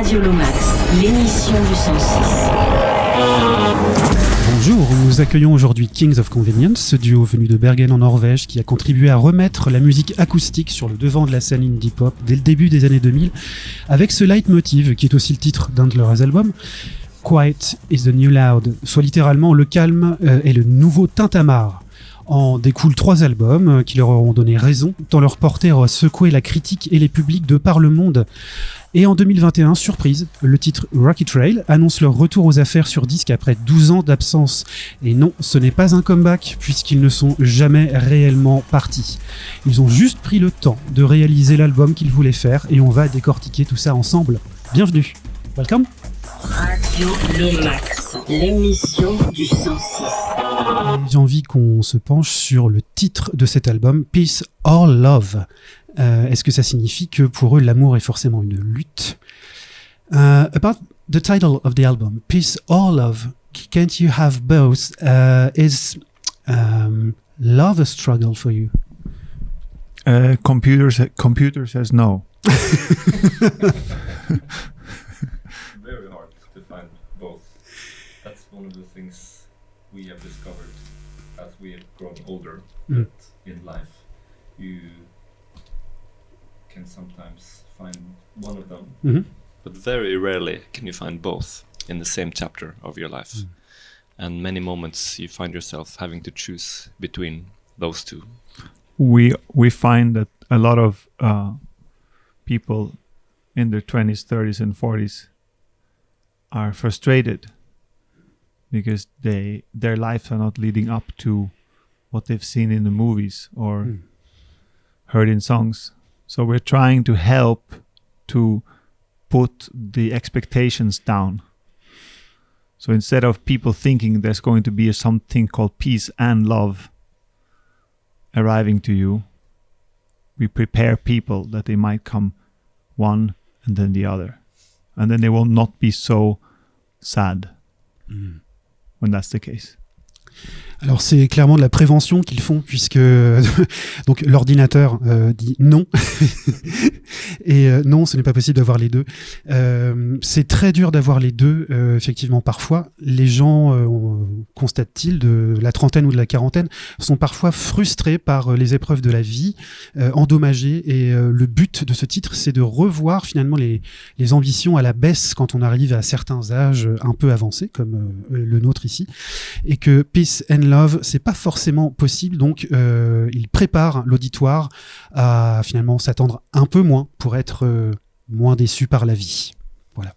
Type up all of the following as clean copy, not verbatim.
Radio Lomax, l'émission du 106. Bonjour, nous accueillons aujourd'hui Kings of Convenience, ce duo venu de Bergen en Norvège qui a contribué à remettre la musique acoustique sur le devant de la scène indie pop dès le début des années 2000, avec ce leitmotiv qui est aussi le titre d'un de leurs albums, Quiet is the New Loud, soit littéralement le calme est le nouveau tintamarre. En découlent 3 albums qui leur auront donné raison, tant leur portée aura secoué la critique et les publics de par le monde. Et en 2021, surprise, le titre Rocky Trail annonce leur retour aux affaires sur disque après 12 ans d'absence. Et non, ce n'est pas un comeback, puisqu'ils ne sont jamais réellement partis. Ils ont juste pris le temps de réaliser l'album qu'ils voulaient faire, et on va décortiquer tout ça ensemble. Bienvenue, welcome. Radio Lomax, l'émission du 106. J'ai envie qu'on se penche sur le titre de cet album, Peace or Love. Est-ce que ça signifie que pour eux l'amour est forcément une lutte? About the title of the album, Peace or Love, can't you have both? Is love a struggle for you? Computer says no. Very hard to find both. That's one of the things we have discovered as we have grown older. That in life you can sometimes find one of them, but very rarely can you find both in the same chapter of your life. And many moments you find yourself having to choose between those two. We find that a lot of people in their 20s, 30s and 40s are frustrated because their lives are not leading up to what they've seen in the movies or heard in songs. So we're trying to help to put the expectations down. So instead of people thinking there's going to be something called peace and love arriving to you, we prepare people that they might come one and then the other. And then they will not be so sad when that's the case. Alors c'est clairement de la prévention qu'ils font puisque donc l'ordinateur dit non et non, ce n'est pas possible d'avoir les deux. C'est très dur d'avoir les deux, effectivement. Parfois les gens, constatent-ils, de la trentaine ou de la quarantaine sont parfois frustrés par les épreuves de la vie, endommagés, et le but de ce titre c'est de revoir finalement les ambitions à la baisse quand on arrive à certains âges un peu avancés comme le nôtre ici, et que Peace and Love, c'est pas forcément possible, donc il prépare l'auditoire à finalement s'attendre un peu moins pour être moins déçu par la vie. Voilà.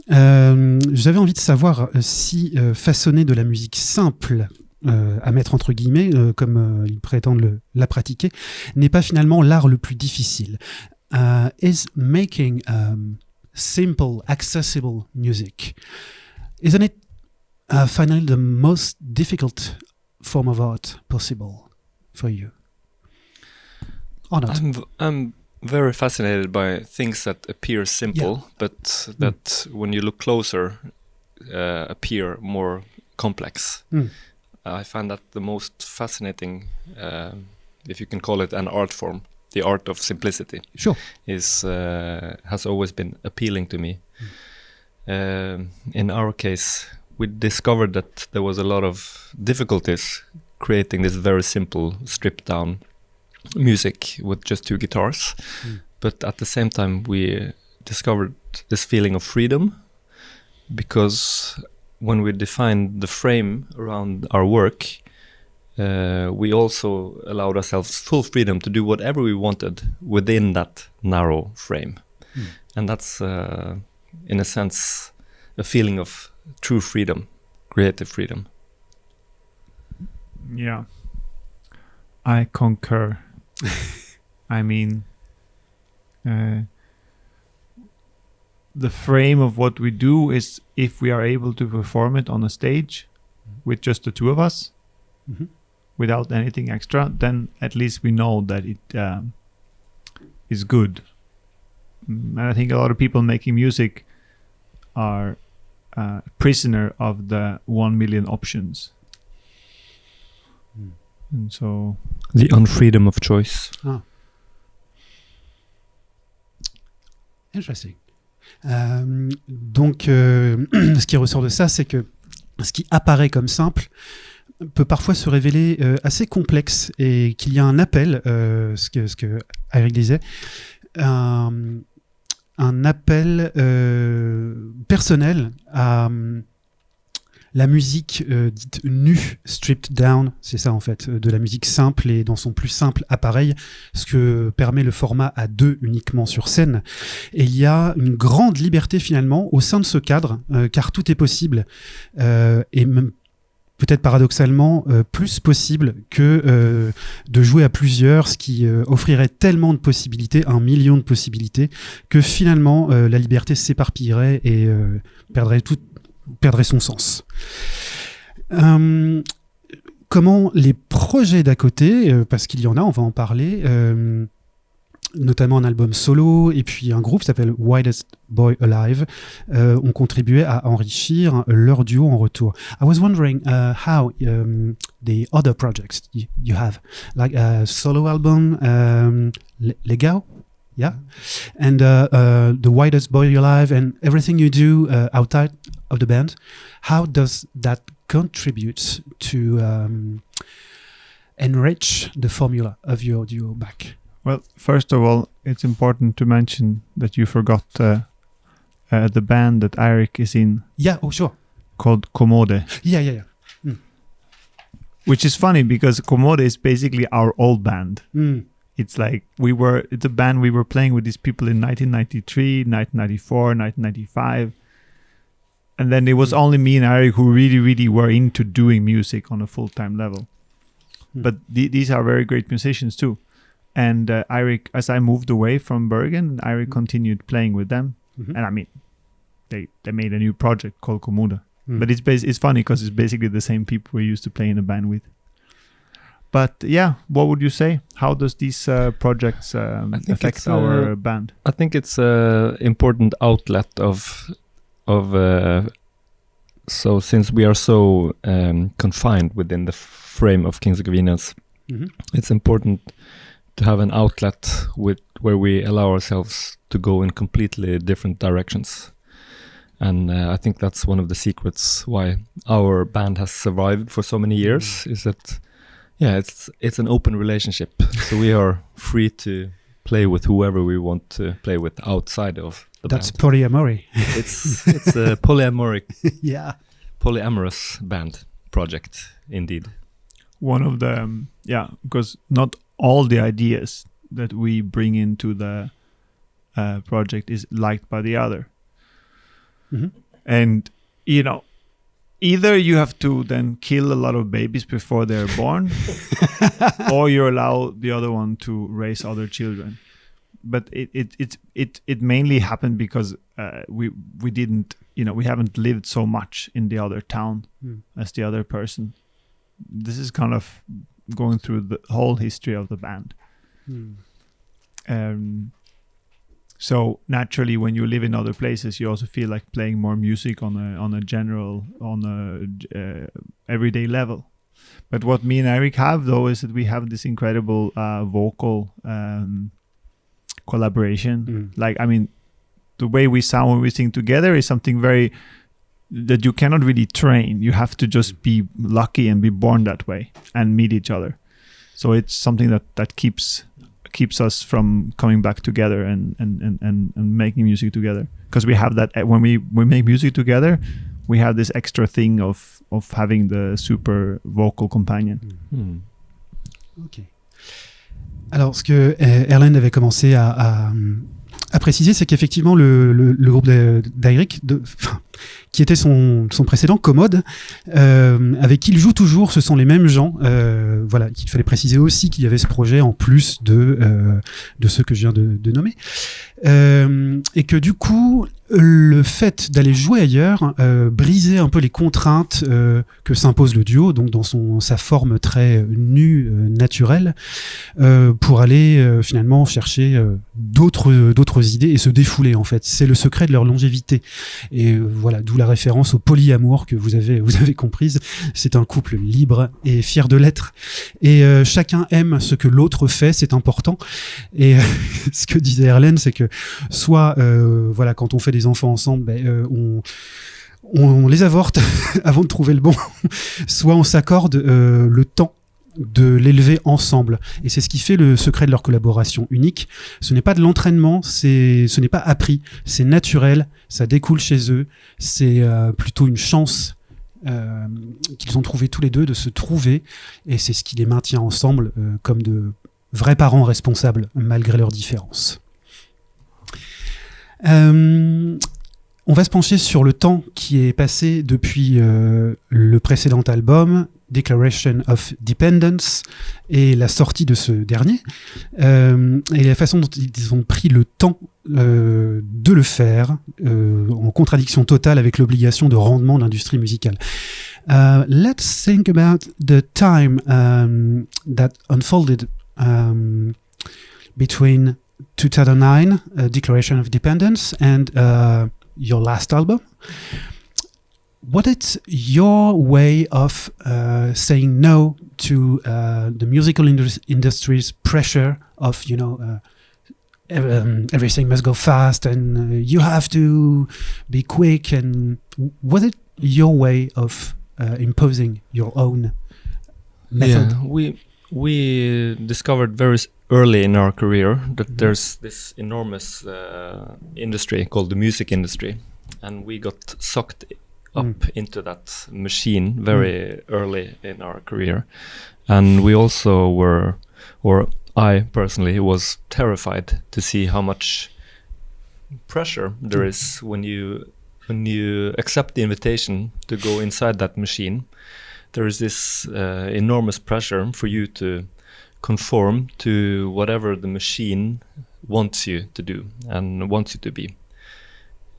J'avais envie de savoir si façonner de la musique simple à mettre entre guillemets, comme ils prétendent la pratiquer, n'est pas finalement l'art le plus difficile. Is making simple, accessible music, isn't it finally the most difficult form of art possible for you? Or not? I'm very fascinated by things that appear simple, but that when you look closer appear more complex. I find that the most fascinating, if you can call it an art form, the art of simplicity. Sure. Has always been appealing to me. In our case, we discovered that there was a lot of difficulties creating this very simple, stripped down music with just 2 guitars. But at the same time, we discovered this feeling of freedom, because when we defined the frame around our work, we also allowed ourselves full freedom to do whatever we wanted within that narrow frame. And that's, in a sense, a feeling of true freedom, creative freedom. Yeah, I concur. I mean, the frame of what we do is if we are able to perform it on a stage with just the 2 of us, without anything extra, then at least we know that it is good. And I think a lot of people making music are prisoner of the 1 million options. And so the unfreedom of choice. Interesting. Donc, ce qui ressort de ça, c'est que ce qui apparaît comme simple peut parfois se révéler assez complexe et qu'il y a un appel, ce que Eric disait, un appel personnel à la musique dite nue, stripped down, c'est ça en fait, de la musique simple et dans son plus simple appareil, ce que permet le format à 2 uniquement sur scène. Et il y a une grande liberté finalement au sein de ce cadre, car tout est possible, et même peut-être paradoxalement plus possible que de jouer à plusieurs, ce qui offrirait tellement de possibilités, 1 million de possibilités, que finalement la liberté s'éparpillerait et perdrait son sens. Comment les projets d'à côté, parce qu'il y en a, on va en parler, notamment un album solo et puis un groupe qui s'appelle Widest Boy Alive, ont contribué à enrichir leur duo en retour. I was wondering how the other projects you have, like a solo album, Legao, yeah, and the Widest Boy Alive and everything you do outside of the band, how does that contribute to enrich the formula of your duo back? Well, first of all, it's important to mention that you forgot the band that Eric is in. Yeah, oh sure. Called Commode. Yeah. Which is funny because Commode is basically our old band. It's like it's a band we were playing with these people in 1993, 1994, 1995. And then it was only me and Eric who really, really were into doing music on a full-time level. But these are very great musicians too. And Eric, as I moved away from Bergen, Eric continued playing with them. And I mean, they made a new project called Commode. But it's funny because it's basically the same people we used to play in a band with. But yeah, what would you say? How does these projects affect our band? I think it's an important outlet of so since we are so confined within the frame of Kings of Convenience, it's important to have an outlet where we allow ourselves to go in completely different directions. And I think that's one of the secrets why our band has survived for so many years, is that it's an open relationship. So we are free to play with whoever we want to play with outside of the That's band. polyamory. It's a polyamorous band project indeed. One of the because not all the ideas that we bring into the project is liked by the other. And either you have to then kill a lot of babies before they're born, or you allow the other one to raise other children. But it mainly happened because we didn't, we haven't lived so much in the other town as the other person. This is kind of going through the whole history of the band. So naturally, when you live in other places, you also feel like playing more music on a everyday level. But what me and Eric have, though, is that we have this incredible vocal collaboration. Like, I mean, the way we sound when we sing together is something very that you cannot really train. You have to just be lucky and be born that way and meet each other. So it's something that keeps us from coming back together and making music together, because we have that when we make music together, we have this extra thing of having the super vocal companion. Ok. Alors, ce que Erlend avait commencé à préciser, c'est qu'effectivement le groupe d'Eric, qui était son précédent, Commode, avec qui il joue toujours, ce sont les mêmes gens. Voilà, qu'il fallait préciser aussi qu'il y avait ce projet en plus de ceux que je viens de nommer. Et que du coup, le fait d'aller jouer ailleurs brisait un peu les contraintes que s'impose le duo, donc dans sa forme très nue, naturelle, pour aller finalement chercher d'autres idées et se défouler, en fait. C'est le secret de leur longévité. Et voilà. voilà, d'où la référence au polyamour que vous avez comprise. C'est un couple libre et fier de l'être. Et chacun aime ce que l'autre fait, c'est important. Et ce que disait Erlen, c'est que soit, voilà, quand on fait des enfants ensemble, on les avorte avant de trouver le bon, soit on s'accorde le temps de l'élever ensemble. Et c'est ce qui fait le secret de leur collaboration unique. Ce n'est pas de l'entraînement, ce n'est pas appris, c'est naturel, ça découle chez eux, c'est plutôt une chance qu'ils ont trouvé tous les deux de se trouver, et c'est ce qui les maintient ensemble comme de vrais parents responsables malgré leurs différences. On va se pencher sur le temps qui est passé depuis le précédent album, Declaration of Dependence, et la sortie de ce dernier, et la façon dont ils ont pris le temps de le faire, en contradiction totale avec l'obligation de rendement de l'industrie musicale. Let's think about the time that unfolded between 2009, Declaration of Dependence, and your last album. What is your way of saying no to the musical industry's pressure of, everything must go fast and you have to be quick? And was it your way of imposing your own method? Yeah, we discovered very early in our career that there's this enormous industry called the music industry, and we got sucked up into that machine very early in our career. And we also were, or I personally was terrified to see how much pressure there is when you accept the invitation to go inside that machine. There is this enormous pressure for you to conform to whatever the machine wants you to do and wants you to be.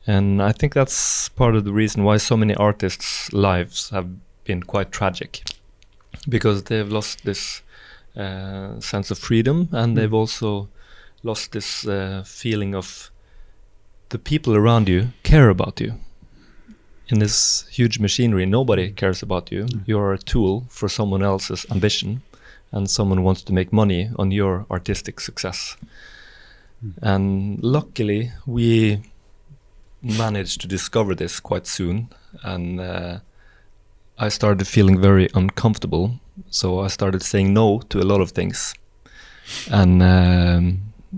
And I think that's part of the reason why so many artists' lives have been quite tragic, because they've lost this sense of freedom, and they've also lost this feeling of the people around you care about you. In this huge machinery, nobody cares about you. You're a tool for someone else's ambition, and someone wants to make money on your artistic success. And luckily, we managed to discover this quite soon, and I started feeling very uncomfortable, so I started saying no to a lot of things. And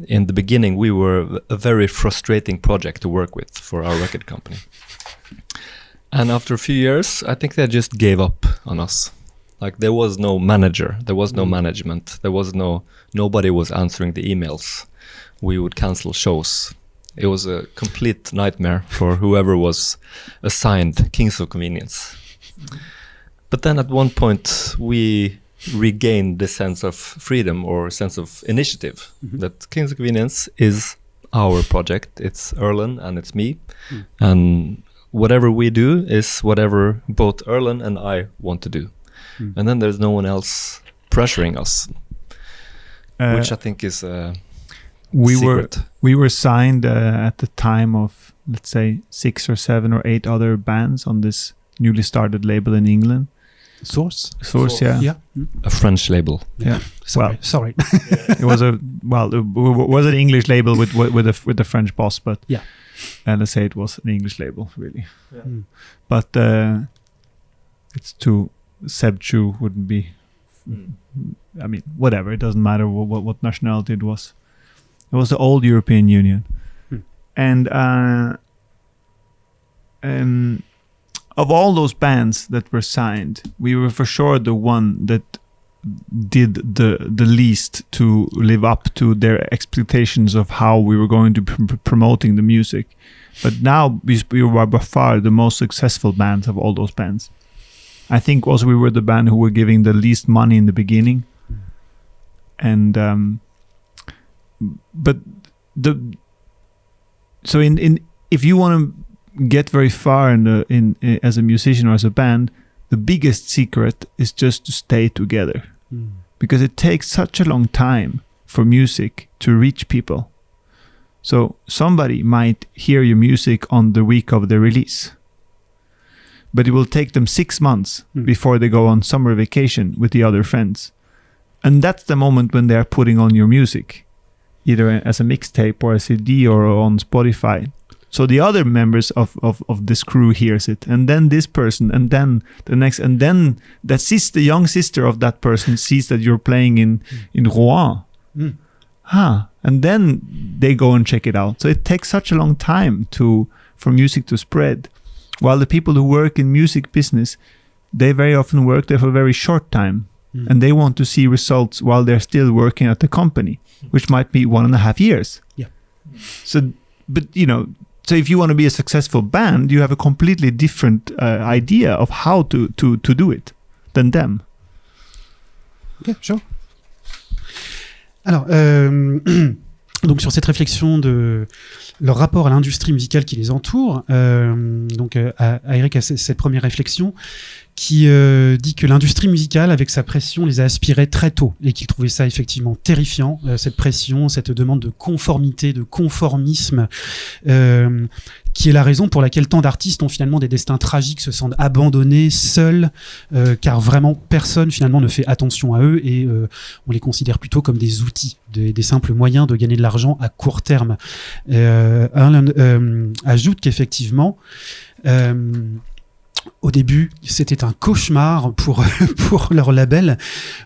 in the beginning, we were a very frustrating project to work with for our record company. And after a few years, I think they just gave up on us. Like, there was no manager, there was no management, there was nobody was answering the emails. We would cancel shows. It was a complete nightmare for whoever was assigned Kings of Convenience. But then at one point we regained the sense of freedom or sense of initiative, that Kings of Convenience is our project. It's Erlen and it's me. And whatever we do is whatever both Erlen and I want to do. And then there's no one else pressuring us, which I think is secret. We were signed at the time of, let's say, 6 or 7 or 8 other bands on this newly started label in England. Source, yeah. A French label. Yeah. Sorry. It was it was an English label with a French boss, but yeah. Let's say it was an English label, really. Yeah. But it's too Seb Chu wouldn't be. I mean, whatever. It doesn't matter what nationality it was. It was the old European Union, and of all those bands that were signed, we were for sure the one that did the least to live up to their expectations of how we were going to be promoting the music. But now we were by far the most successful bands of all those bands. I think also we were the band who were giving the least money in the beginning, and but if you want to get very far in as a musician or as a band, the biggest secret is just to stay together, because it takes such a long time for music to reach people. So somebody might hear your music on the week of the release, but it will take them 6 months before they go on summer vacation with the other friends. And that's the moment when they're putting on your music, either as a mixtape or a CD or on Spotify. So the other members of this crew hears it, and then this person, and then the next, and then the young sister of that person sees that you're playing in Rouen. And then they go and check it out. So it takes such a long time for music to spread. While the people who work in music business, they very often work there for a very short time. And they want to see results while they're still working at the company, which might be 1.5 years. Yeah. So, but so if you want to be a successful band, you have a completely different idea of how to do it than them. Ok, sure. Alors, donc sur cette réflexion de leur rapport à l'industrie musicale qui les entoure, Eric a cette première réflexion qui dit que l'industrie musicale, avec sa pression, les a aspirés très tôt et qu'il trouvait ça effectivement terrifiant, cette pression, cette demande de conformité, de conformisme, qui est la raison pour laquelle tant d'artistes ont finalement des destins tragiques, se sentent abandonnés, seuls, car vraiment personne finalement ne fait attention à eux et on les considère plutôt comme des outils, des simples moyens de gagner de l'argent à court terme. Erland ajoute qu'effectivement, au début, c'était un cauchemar pour leur label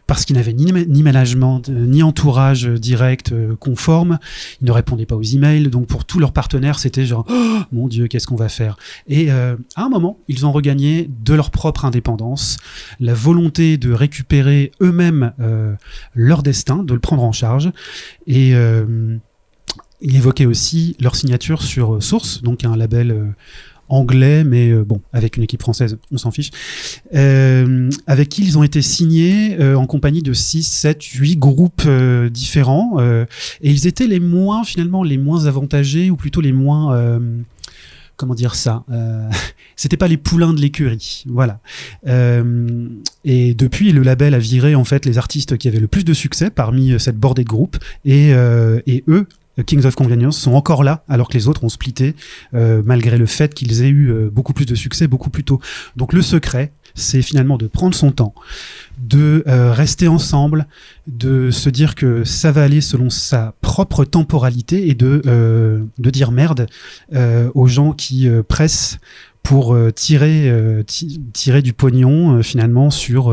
parce qu'ils n'avaient ni management, ni entourage direct conforme. Ils ne répondaient pas aux emails. Donc, pour tous leurs partenaires, c'était genre, oh, mon Dieu, qu'est-ce qu'on va faire? Et à un moment, ils ont regagné de leur propre indépendance, la volonté de récupérer eux-mêmes leur destin, de le prendre en charge. Et il évoquait aussi leur signature sur Source, donc un label anglais, mais bon, avec une équipe française, on s'en fiche, avec qui ils ont été signés en compagnie de 6, 7, 8 groupes différents, et ils étaient les moins avantagés, ou plutôt les moins... comment dire ça, c'était pas les poulains de l'écurie, voilà. Et depuis, le label a viré en fait les artistes qui avaient le plus de succès parmi cette bordée de groupes, et eux, Kings of Convenience, sont encore là alors que les autres ont splitté malgré le fait qu'ils aient eu beaucoup plus de succès beaucoup plus tôt. Donc le secret, c'est finalement de prendre son temps, de rester ensemble, de se dire que ça va aller selon sa propre temporalité et de dire merde aux gens qui pressent pour tirer du pognon finalement sur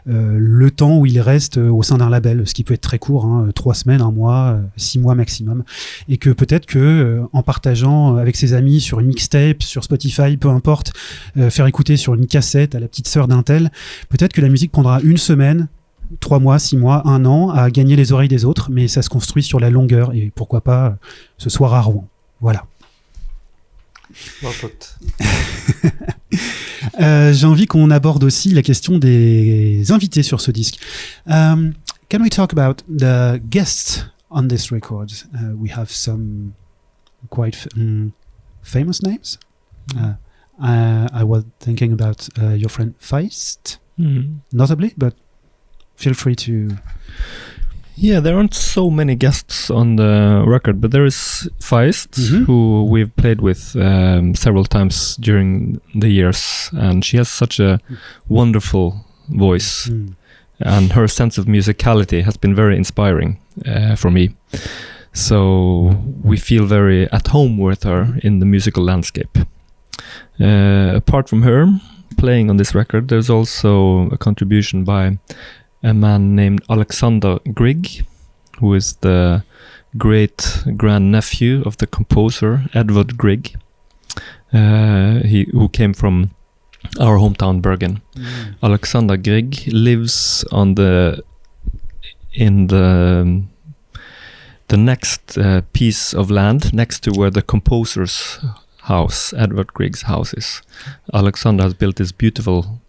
le temps où il reste au sein d'un label, ce qui peut être très court, 3 semaines, 1 mois, 6 mois maximum, et que peut-être que en partageant avec ses amis sur une mixtape, sur Spotify, peu importe, faire écouter sur une cassette à la petite sœur d'un tel, peut-être que la musique prendra 1 semaine, 3 mois, 6 mois, 1 an à gagner les oreilles des autres, mais ça se construit sur la longueur, et pourquoi pas ce soir à Rouen. Voilà. J'ai envie qu'on aborde aussi la question des invités sur ce disque. Can we talk about the guests on this record? We have some quite famous names. I was thinking about your friend Feist, notably, but feel free to... Yeah, there aren't so many guests on the record, but there is Feist, who we've played with several times during the years, and she has such a wonderful voice, and her sense of musicality has been very inspiring for me. So we feel very at home with her in the musical landscape. Apart from her playing on this record, there's also a contribution by a man named Alexander Grieg, who is the great grandnephew of the composer Edvard Grieg, who came from our hometown Bergen. Alexander Grieg lives in the next piece of land next to where the composer's house, Edvard Grieg's house, is. Alexander has built this beautiful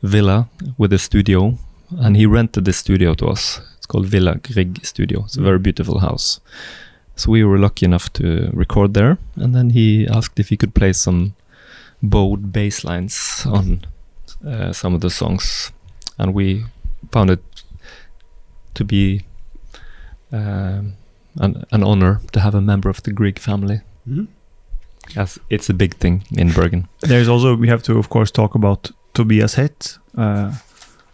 villa with a studio, and he rented this studio to us. It's called Villa Grieg Studio. It's a very beautiful house. So we were lucky enough to record there, and then he asked if he could play some bowed bass lines on some of the songs, and we found it to be an honor to have a member of the Grieg family as it's a big thing in Bergen. There's also, we have to of course talk about Tobias Hett,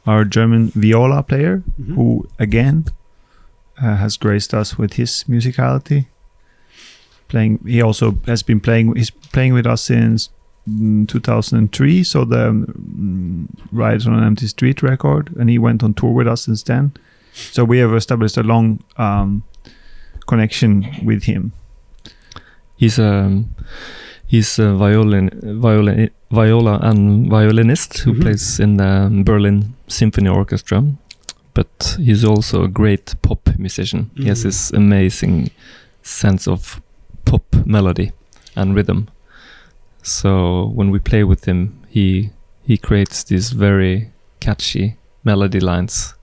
our German viola player, who again has graced us with his musicality. He also has been playing. He's playing with us since 2003. So the Rides on an Empty Street record, and he went on tour with us since then. So we have established a long connection with him. He's a viola and violinist who plays in the Berlin Symphony Orchestra, but he's also a great pop musician. He has this amazing sense of pop melody and rhythm. So when we play with him, he creates these very catchy melody lines,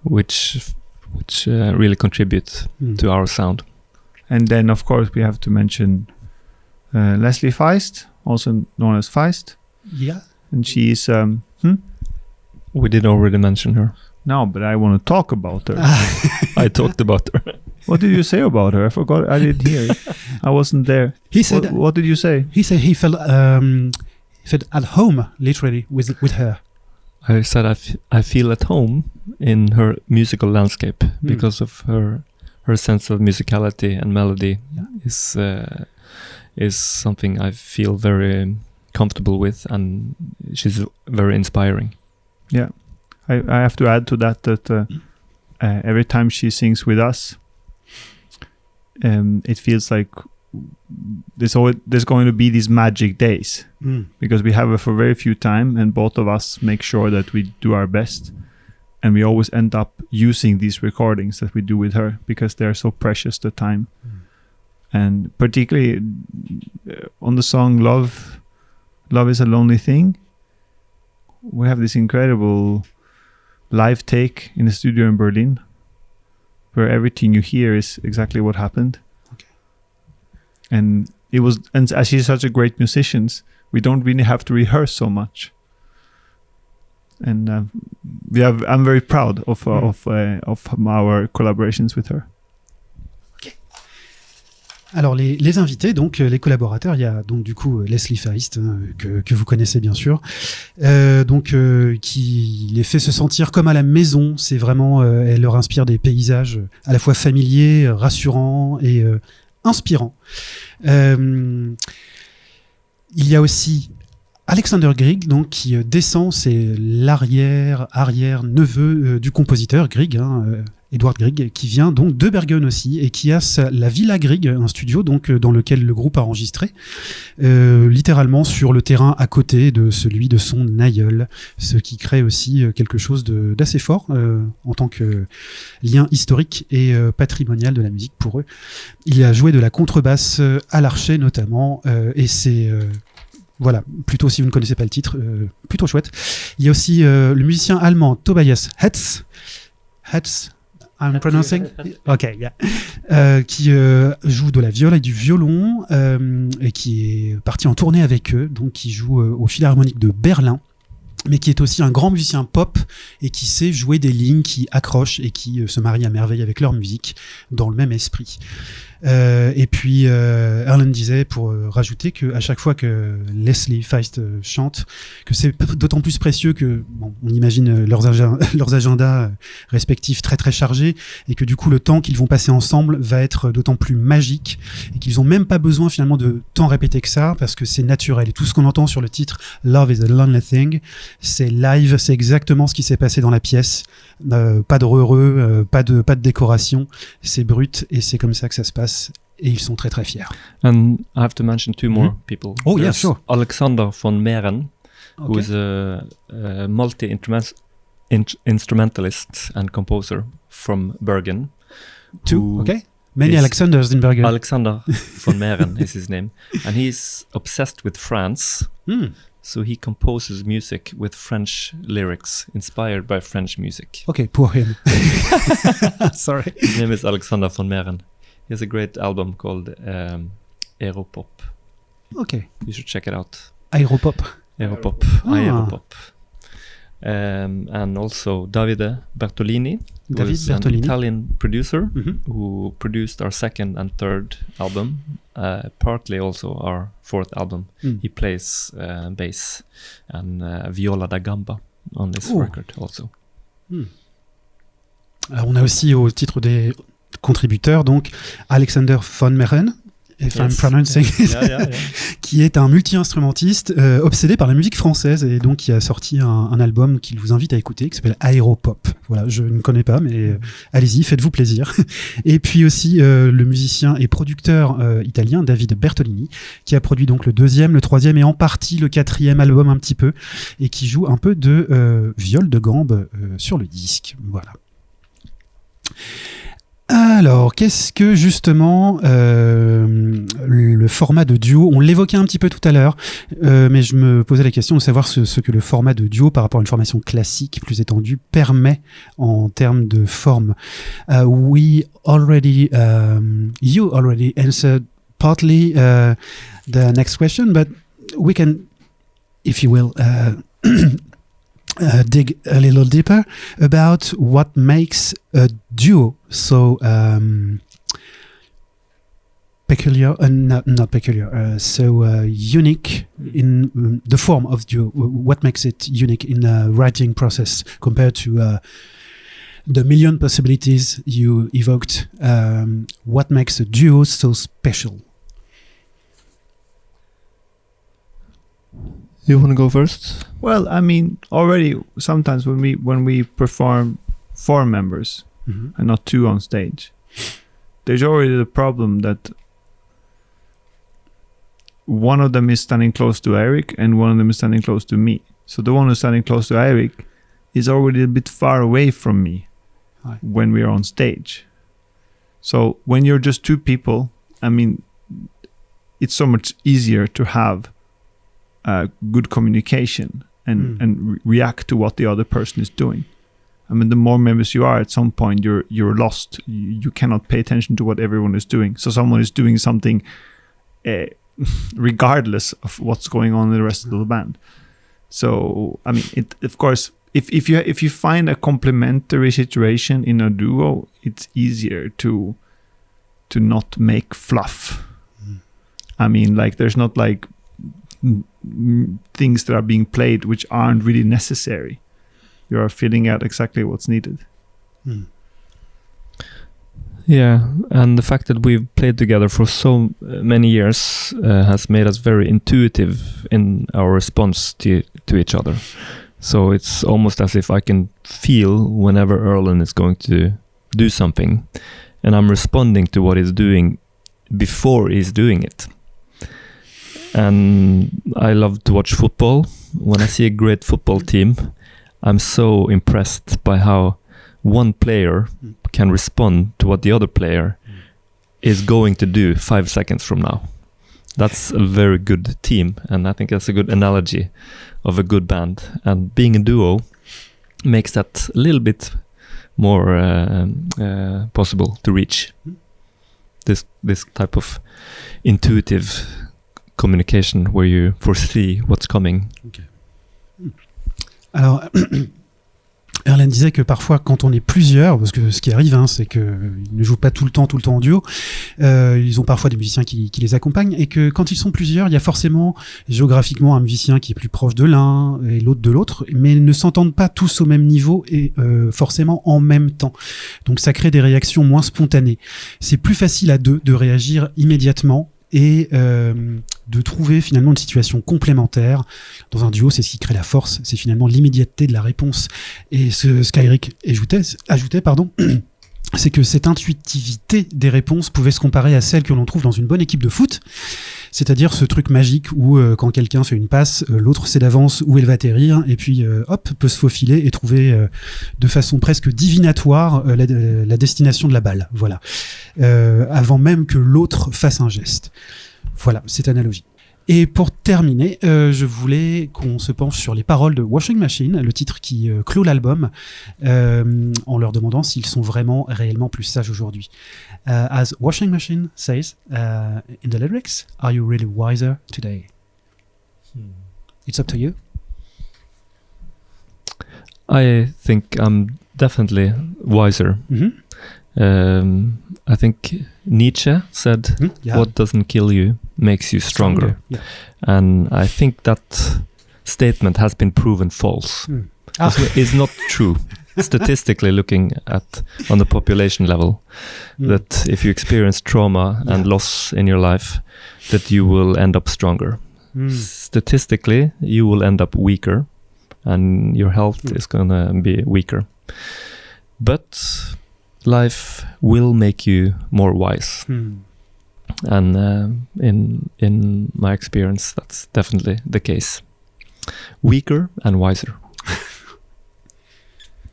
which really contribute to our sound. And then, of course, we have to mention Leslie Feist, also known as Feist. Yeah. And she's... We did already mention her. No, but I want to talk about her. I talked about her. What did you say about her? I forgot. I didn't hear it. I wasn't there. He said... What did you say? He said he felt at home, literally, with her. I said I feel at home in her musical landscape because of her sense of musicality and melody is something I feel very comfortable with, and she's very inspiring. Yeah, I have to add to that every time she sings with us, it feels like there's going to be these magic days because we have her for very few time, and both of us make sure that we do our best, and we always end up using these recordings that we do with her because they're so precious to time. And particularly on the song Love is a Lonely Thing, we have this incredible live take in the studio in Berlin where everything you hear is exactly what happened. Okay. And as she's such a great musician, we don't really have to rehearse so much. And I'm very proud of our collaborations with her. Alors les invités, donc les collaborateurs, il y a donc du coup Leslie Feist que vous connaissez bien sûr, qui les fait se sentir comme à la maison. C'est vraiment, elle leur inspire des paysages à la fois familiers, rassurants et inspirants. Il y a aussi Alexander Grieg, donc qui descend, c'est l'arrière-neveu du compositeur Grieg, Edward Grieg, qui vient donc de Bergen aussi et qui a la Villa Grieg, un studio donc dans lequel le groupe a enregistré, littéralement sur le terrain à côté de celui de son aïeul, ce qui crée aussi quelque chose d'assez fort en tant que lien historique et patrimonial de la musique pour eux. Il a joué de la contrebasse à l'archet notamment, et c'est voilà, plutôt si vous ne connaissez pas le titre, plutôt chouette. Il y a aussi le musicien allemand Tobias Hetz, I'm pronouncing? Okay, yeah. Qui joue de la viole et du violon et qui est parti en tournée avec eux, donc qui joue au Philharmonique de Berlin, mais qui est aussi un grand musicien pop et qui sait jouer des lignes qui accrochent et qui se marient à merveille avec leur musique dans le même esprit. Et puis Erlen disait, pour rajouter, que à chaque fois que Leslie Feist chante, que c'est d'autant plus précieux que on imagine leurs agendas respectifs très très chargés, et que du coup le temps qu'ils vont passer ensemble va être d'autant plus magique, et qu'ils ont même pas besoin finalement de tant répéter que ça, parce que c'est naturel. Et tout ce qu'on entend sur le titre Love is a Lonely Thing, c'est live, c'est exactement ce qui s'est passé dans la pièce. Pas de heureux, pas de décoration, c'est brut et c'est comme ça que ça se passe, et ils sont très très fiers. And I have to mention two more people. Oh, yeah, There's sure. Alexander von Mehren, who is a multi-instrumentalist and composer from Bergen. Many Alexanders in Bergen. Alexander von Mehren is his name, and he's obsessed with France. So he composes music with French lyrics, inspired by French music. Okay, poor him. Sorry. His name is Alexander von Mehren. He has a great album called Aeropop. Okay. You should check it out. Aeropop. Aeropop. Aeropop. And also Davide Bertolini, David was an Bertolini. Italian producer Mhm. who produced our second and third album, partly also our fourth album. Mm. He plays bass and viola da gamba on this Oh. record also. On a aussi au titre des contributeurs donc Alexander von Meeren, if I'm Yes. pronouncing it, Yeah. qui est un multi-instrumentiste obsédé par la musique française et donc qui a sorti un album qu'il vous invite à écouter qui s'appelle Aéropop. Voilà, je ne connais pas mais allez-y, faites-vous plaisir. Et puis aussi le musicien et producteur italien David Bertolini qui a produit donc le deuxième, le troisième et en partie le quatrième album un petit peu et qui joue un peu de viol de gambe sur le disque. Voilà. Alors, qu'est-ce que justement le format de duo, on l'évoquait un petit peu tout à l'heure, mais je me posais la question de savoir ce que le format de duo par rapport à une formation classique plus étendue permet en termes de forme. You already answered partly the next question, but we can, if you will, dig a little deeper about what makes a duo so peculiar, not peculiar, so unique in the form of duo. What makes it unique in the writing process compared to the million possibilities you evoked? What makes a duo so special? You want to go first? Well, I mean, already sometimes when we perform 4 members Mhm. and not 2 on stage, there's already the problem that one of them is standing close to Eric and one of them is standing close to me. So the one who's standing close to Eric is already a bit far away from me Right. when we are on stage. So when you're just 2 people, I mean, it's so much easier to have good communication and react to what the other person is doing. I mean, the more members you are, at some point you're lost. You cannot pay attention to what everyone is doing. So someone is doing something regardless of what's going on in the rest of the band. So I mean, of course, if you find a complementary situation in a duo, it's easier to not make fluff. I mean, like there's not like things that are being played which aren't really necessary. You are filling out exactly what's needed. Yeah, and the fact that we've played together for so many years has made us very intuitive in our response to each other. So it's almost as if I can feel whenever Erlen is going to do something, and I'm responding to what he's doing before he's doing it. And I love to watch football. When I see a great football team, I'm so impressed by how one player can respond to what the other player is going to do 5 seconds from now. That's a very good team, and I think that's a good analogy of a good band. And being a duo makes that a little bit more possible to reach. This type of intuitive communication where you foresee what's coming. Alors, Erlen disait que parfois, quand on est plusieurs, parce que ce qui arrive, c'est qu'ils ne jouent pas tout le temps en duo, ils ont parfois des musiciens qui les accompagnent, et que quand ils sont plusieurs, il y a forcément géographiquement un musicien qui est plus proche de l'un et l'autre de l'autre, mais ils ne s'entendent pas tous au même niveau et forcément en même temps. Donc ça crée des réactions moins spontanées. C'est plus facile à deux de réagir immédiatement et de trouver finalement une situation complémentaire. Dans un duo, c'est ce qui crée la force, c'est finalement l'immédiateté de la réponse. Et ce Skyrick ajoutait, c'est que cette intuitivité des réponses pouvait se comparer à celle que l'on trouve dans une bonne équipe de foot, c'est-à-dire ce truc magique où quand quelqu'un fait une passe, l'autre sait d'avance où elle va atterrir et puis hop, peut se faufiler et trouver de façon presque divinatoire la destination de la balle, voilà, avant même que l'autre fasse un geste. Voilà, cette analogie. Et pour terminer, je voulais qu'on se penche sur les paroles de Washing Machine, le titre qui clôt l'album, en leur demandant s'ils sont vraiment réellement plus sages aujourd'hui. As Washing Machine says in the lyrics, are you really wiser today? It's up to you. I think I'm definitely wiser. I think Nietzsche said, Yeah. "What doesn't kill you makes you stronger." Yeah. And I think that statement has been proven false. It's not true. Statistically looking at on the population level, that if you experience trauma and loss in your life, that you will end up stronger. Statistically, you will end up weaker and your health is gonna be weaker. But life will make you more wise. And in my experience, that's definitely the case. Weaker and wiser.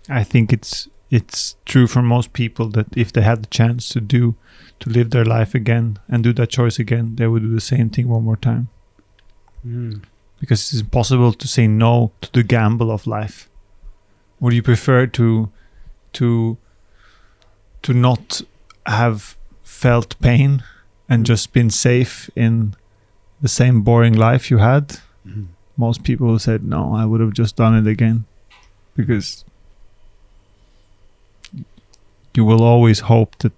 I think it's true for most people that if they had the chance to live their life again and do that choice again, they would do the same thing one more time. Because it's impossible to say no to the gamble of life. Would you prefer to not have felt pain and just been safe in the same boring life you had? Most people said, no, I would have just done it again. Because you will always hope that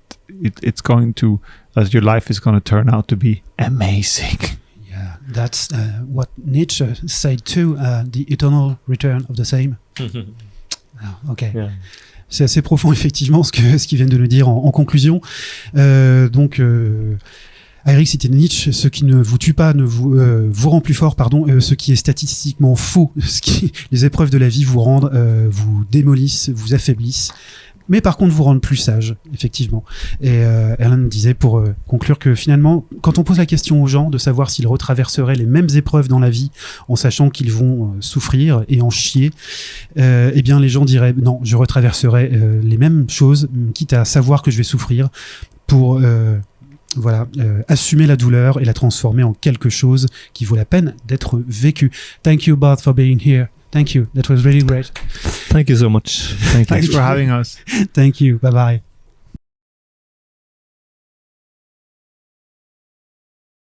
that your life is going to turn out to be amazing. Yeah, that's what Nietzsche said too, the eternal return of the same. Ok. Yeah. C'est assez profond effectivement ce qu'ils viennent de nous dire en conclusion. Donc Eric citait Nietzsche, ce qui ne vous tue pas ne vous rend plus fort, ce qui est statistiquement faux, les épreuves de la vie vous rendent, vous démolissent, vous affaiblissent, mais par contre vous rendent plus sage, effectivement. Et Erland disait pour conclure que finalement, quand on pose la question aux gens de savoir s'ils retraverseraient les mêmes épreuves dans la vie en sachant qu'ils vont souffrir et en chier, eh bien les gens diraient non, je retraverserai les mêmes choses, quitte à savoir que je vais souffrir pour assumer la douleur et la transformer en quelque chose qui vaut la peine d'être vécu. Thank you both for being here. Thank you. That was really great. Thank you so much. Thanks for having us. Thank you. Bye bye.